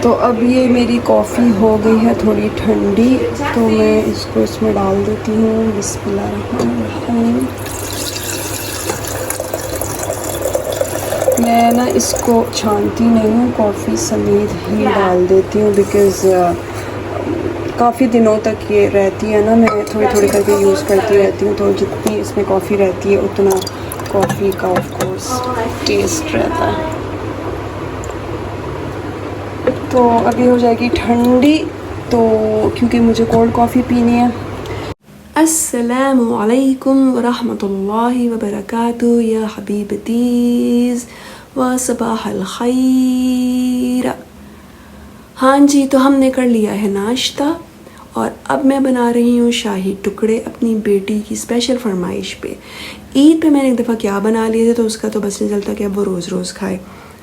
तो अब ये मेरी कॉफ़ी हो गई है थोड़ी ठंडी, तो मैं इसको इसमें डाल देती हूँ। बिस्मिल्लाहिर्रहमानिर्रहीम। मैं ना इसको छानती नहीं हूँ, कॉफ़ी समेत ही डाल देती हूँ बिकॉज़ काफ़ी दिनों तक ये रहती है ना। मैं थोड़ी थोड़ी करके यूज़ करती रहती हूँ, तो जितनी इसमें कॉफ़ी रहती है उतना कॉफ़ी का ऑफ कोर्स टेस्ट रहता है। तो अभी हो जाएगी ठंडी, तो क्योंकि मुझे कोल्ड कॉफ़ी पीनी है। अस्सलामु अलैकुम व रहमतुल्लाहि व बरकातुहू या हबीबतीज़ व सबाहल खैर। हाँ जी, तो हमने कर लिया है नाश्ता और अब मैं बना रही हूँ शाही टुकड़े अपनी बेटी की स्पेशल फरमाइश पे। ईद पे मैंने एक दफ़ा क्या बना लिए थे, तो उसका तो बस नहीं चलता कि अब वो रोज़ रोज़ खाए।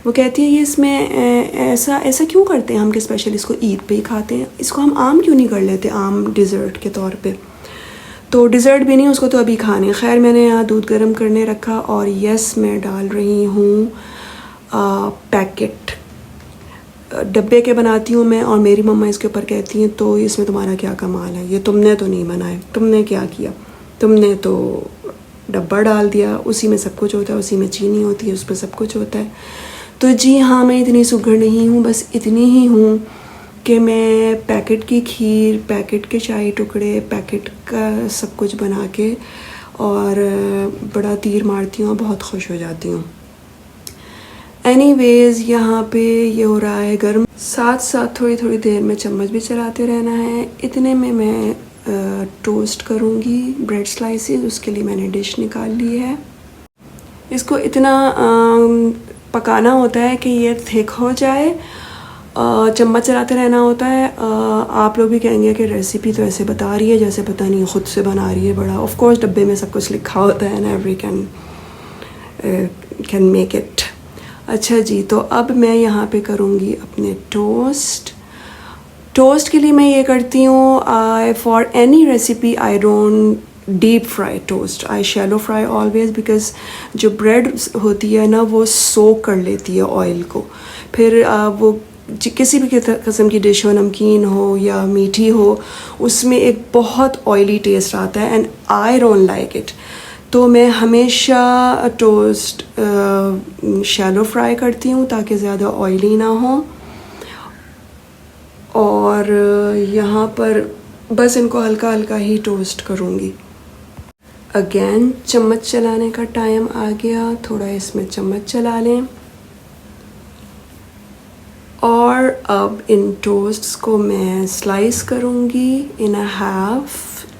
वो कहती है ये इसमें ऐसा क्यों करते हैं हम कि स्पेशल इसको ईद पे ही खाते हैं, इसको हम आम क्यों नहीं कर लेते, आम डिज़र्ट के तौर पे। तो डिज़र्ट भी नहीं, उसको तो अभी खाने। खैर मैंने यहाँ दूध गर्म करने रखा और यस मैं डाल रही हूँ पैकेट डब्बे के बनाती हूँ मैं, और मेरी मम्मा इसके ऊपर कहती हैं तो इसमें तुम्हारा क्या कमाल है, ये तुमने तो नहीं बनाए, तुमने क्या किया, तुमने तो डब्बा डाल दिया, उसी में सब कुछ होता है, उसी में चीनी होती है, उस पर सब कुछ होता है। तो जी हाँ, मैं इतनी सुघड़ नहीं हूँ, बस इतनी ही हूँ कि मैं पैकेट की खीर, पैकेट के शाही टुकड़े, पैकेट का सब कुछ बना के और बड़ा तीर मारती हूँ, बहुत खुश हो जाती हूँ। एनीवेज़ यहाँ पे ये हो रहा है गर्म, साथ साथ थोड़ी थोड़ी देर में चम्मच भी चलाते रहना है। इतने में मैं टोस्ट करूँगी ब्रेड स्लाइसेस, उसके लिए मैंने डिश निकाल ली है। इसको इतना पकाना होता है कि ये थिक हो जाए, चम्मच चलाते रहना होता है। आप लोग भी कहेंगे कि रेसिपी तो ऐसे बता रही है जैसे पता नहीं ख़ुद से बना रही है बड़ा। ऑफ कोर्स डब्बे में सब कुछ लिखा होता है ना, एवरी कैन मेक इट। अच्छा जी, तो अब मैं यहाँ पे करूँगी अपने टोस्ट के लिए मैं ये करती हूँ, for any recipe I don't deep fry toast, I shallow fry always, because जो ब्रेड होती है ना वो सोक कर लेती है ऑयल को। फिर वो किसी भी किस्म की डिश हो, नमकीन हो या मीठी हो, उसमें एक बहुत ऑयली टेस्ट आता है and I don't like it. तो मैं हमेशा टोस्ट शैलो फ्राई करती हूँ ताकि ज़्यादा ऑयली ना हो। और यहाँ पर बस इनको हल्का हल्का ही टोस्ट करूँगी। अगेन चम्मच चलाने का टाइम आ गया, थोड़ा इसमें चम्मच चला लें और अब इन टोस्ट्स को मैं स्लाइस करूँगी इन अ हाफ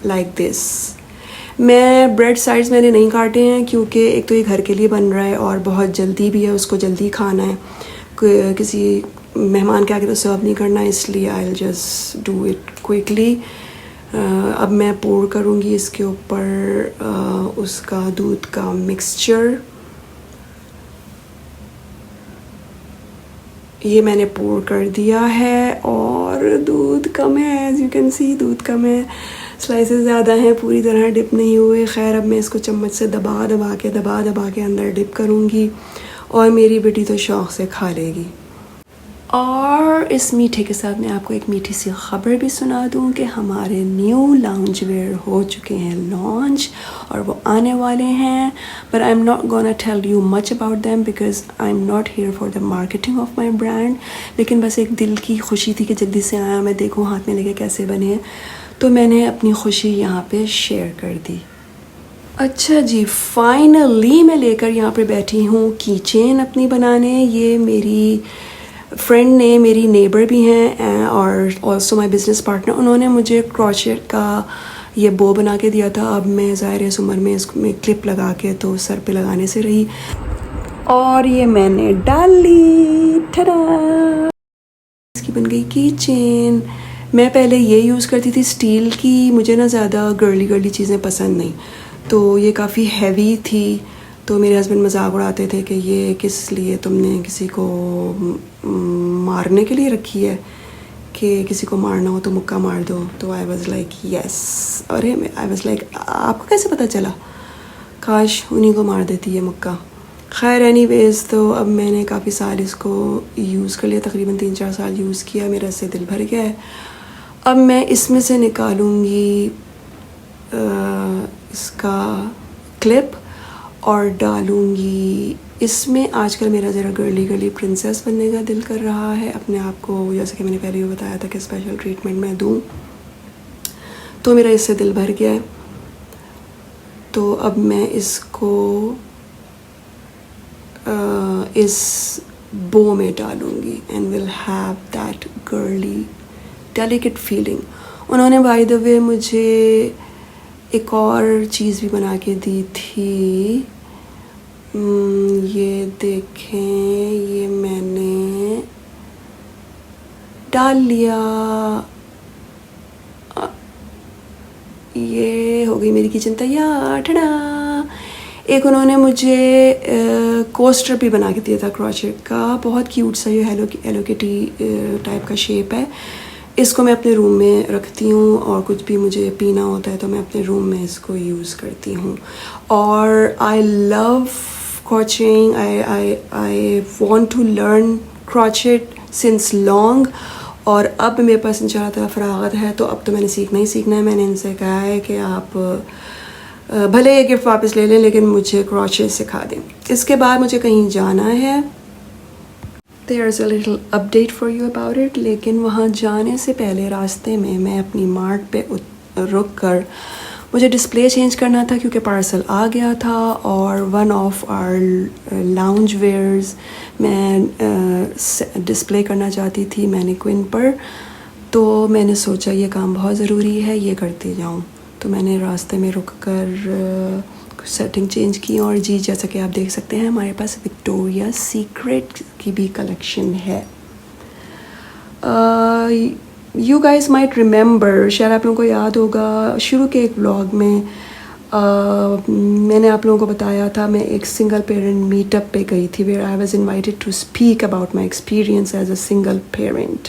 लाइक दिस। मैं ब्रेड साइड्स मैंने नहीं काटे हैं क्योंकि एक तो ये घर के लिए बन रहा है और बहुत जल्दी भी है, उसको जल्दी खाना है, किसी मेहमान के आगे तो सर्व नहीं करना, इसलिए I will just do it quickly. अब मैं पोर करूँगी इसके ऊपर उसका दूध का मिक्सचर। ये मैंने पोर कर दिया है और दूध कम है, एज यू कैन सी दूध कम है, स्लाइसेस ज़्यादा हैं, पूरी तरह डिप नहीं हुए। खैर अब मैं इसको चम्मच से दबा दबा के अंदर डिप करूँगी और मेरी बेटी तो शौक़ से खा लेगी। और इस मीठे के साथ मैं आपको एक मीठी सी ख़बर भी सुना दूं कि हमारे न्यू लाउंज वेयर हो चुके हैं लॉन्च और वो आने वाले हैं, but I am not gonna tell you much about them because I am not here for the marketing of my brand. लेकिन बस एक दिल की खुशी थी कि जल्दी से आया, मैं देखूँ हाथ में लेके कैसे बने हैं, तो मैंने अपनी खुशी यहाँ पे शेयर कर दी। अच्छा जी, फाइनली मैं लेकर यहाँ पे बैठी हूँ की चेन अपनी बनाने। ये मेरी फ्रेंड ने, मेरी नेबर भी हैं और ऑल्सो माई बिज़नेस पार्टनर, उन्होंने मुझे क्रोशेट का ये बो बना के दिया था। अब मैं ज़ाहिर है इस उम्र में इसमें क्लिप लगा के तो सर पे लगाने से रही, और ये मैंने डाल ली, ठड़ा, इसकी बन गई की चेन। मैं पहले ये यूज़ करती थी स्टील की, मुझे ना ज़्यादा गर्ली चीज़ें पसंद नहीं, तो ये काफ़ी हैवी थी, तो मेरे हस्बैंड मजाक उड़ाते थे कि ये किस लिए तुमने किसी को मारने के लिए रखी है, कि किसी को मारना हो तो मुक्का मार दो। तो आई वाज लाइक यस, अरे आई वाज लाइक आपको कैसे पता चला, काश उन्हीं को मार देती है मुक्का। खैर एनीवेज़, तो अब मैंने काफ़ी साल इसको यूज़ कर लिया, तकरीबन 3-4 साल यूज़ किया, मेरा इससे दिल भर गया है। अब मैं इसमें से निकालूँगी इसका क्लिप और डालूँगी इसमें। आजकल मेरा ज़रा गर्ली गर्ली प्रिंसेस बनने का दिल कर रहा है अपने आप को, जैसे कि मैंने पहले भी बताया था कि स्पेशल ट्रीटमेंट मैं दूँ, तो मेरा इससे दिल भर गया है। तो अब मैं इसको इस बो में डालूँगी and will have that girly delicate feeling. उन्होंने बाय द वे मुझे एक और चीज़ भी बना के दी थी, ये देखें, ये मैंने डाल लिया। ये हो गई मेरी किचन तैयार, ठड़ा। एक उन्होंने मुझे कोस्टर भी बना के दिया था क्रोचेट का, बहुत क्यूट सा, ये हेलो किटी टाइप का शेप है। इसको मैं अपने रूम में रखती हूँ और कुछ भी मुझे पीना होता है तो मैं अपने रूम में इसको यूज़ करती हूँ। और I love croccheting. I want to learn crochet since long, और अब मेरे पास इंशाअल्लाह फरागत है तो अब तो मैंने सीखना ही सीखना है। मैंने इनसे कहा है कि आप भले ये गिफ्ट वापस ले लें लेकिन मुझे क्रोचेट सिखा दें। इसके बाद मुझे कहीं जाना है, There's a little update for you about it, लेकिन वहाँ जाने से पहले रास्ते में मैं अपनी मार्ट पे रुक कर मुझे डिस्प्ले चेंज करना था क्योंकि पार्सल आ गया था और one of our lounge wears मैं डिस्प्ले करना चाहती थी मैनिक्विन पर। तो मैंने सोचा ये काम बहुत ज़रूरी है, ये करते जाऊँ। तो मैंने रास्ते में रुक कर सेटिंग चेंज की और जी, जैसा कि आप देख सकते हैं हमारे पास विक्टोरिया सीक्रेट की भी कलेक्शन है। यू गाइस माइट रिमेंबर, शायद आप लोगों को याद होगा, शुरू के एक व्लॉग में मैंने आप लोगों को बताया था मैं एक सिंगल पेरेंट मीटअप पे गई थी where I was invited to speak about my experience as a single parent.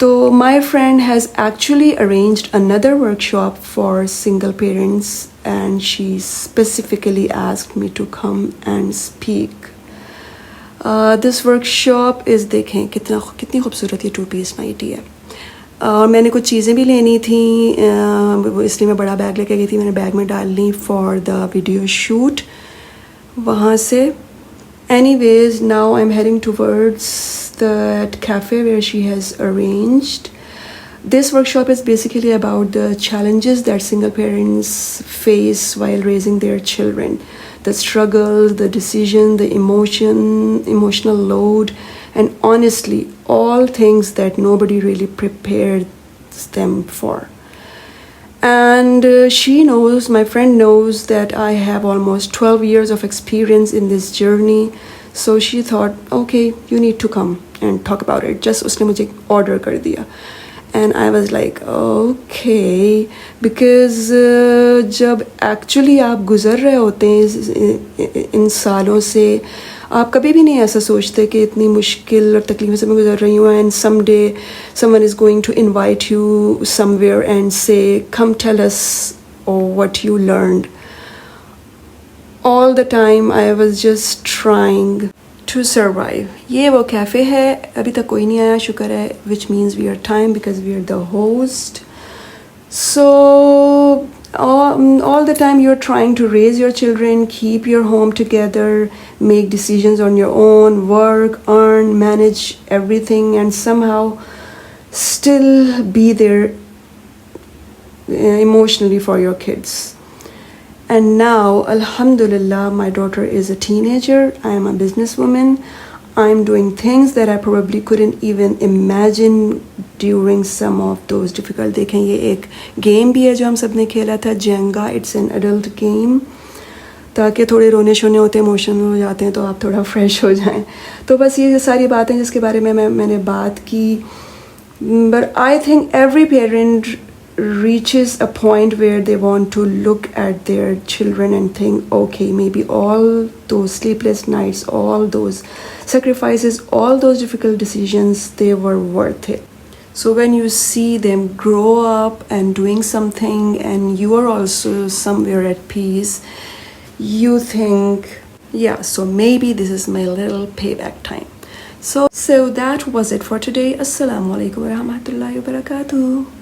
So my friend has actually arranged another workshop for single parents and she specifically asked me to come and speak. This workshop is, देखें कितनी खूबसूरत ये 2-piece nightie है। और मैंने कुछ चीज़ें भी लेनी थी, इसलिए मैं बड़ा बैग लेके गई थी, मैंने बैग में डाल ली फॉर द वीडियो शूट वहाँ से। Anyways, now I'm heading towards that cafe where she has arranged. This workshop is basically about the challenges that single parents face while raising their children. The struggles, the decision, the emotional load, and honestly, all things that nobody really prepares them for. And she knows, my friend knows that I have almost 12 years of experience in this journey. So she thought, okay, you need to come and talk about it. Just उसने मुझे order कर दिया. And I was like, okay, because जब actually आप गुज़र रहे होते हैं इन सालों से, आप कभी भी नहीं ऐसा सोचते कि इतनी मुश्किल और तकलीफ़ों से मैं गुजर रही हूँ and someday someone is going to invite you somewhere and say, come tell us what you learned. All the time I was just trying to survive. ये वो कैफ़े है, अभी तक कोई नहीं आया, शुक्र है, which means we are time because we are the host. So all the time you're trying to raise your children, keep your home together, make decisions on your own, work, earn, manage everything, and somehow still be there emotionally for your kids. And now, alhamdulillah, my daughter is a teenager, I am a businesswoman, I'm doing things that I probably couldn't even imagine during some of those difficult. देखें, ये एक game भी है जो हम सब ने खेला था, Jenga, it's an adult game, ताकि थोड़े रोने शोने होते हैं, इमोशनल हो जाते हैं तो आप थोड़ा फ्रेश हो जाएं। तो बस ये सारी बातें जिसके बारे में मैंने बात की। But I think every parent reaches a point where they want to look at their children and think, okay, maybe all those sleepless nights, all those sacrifices, all those difficult decisions, they were worth it. So when you see them grow up and doing something and you are also somewhere at peace, you think, yeah, so maybe this is my little payback time. So that was it for today. Assalamu alaikum wa rahmatullahi wa barakatuh.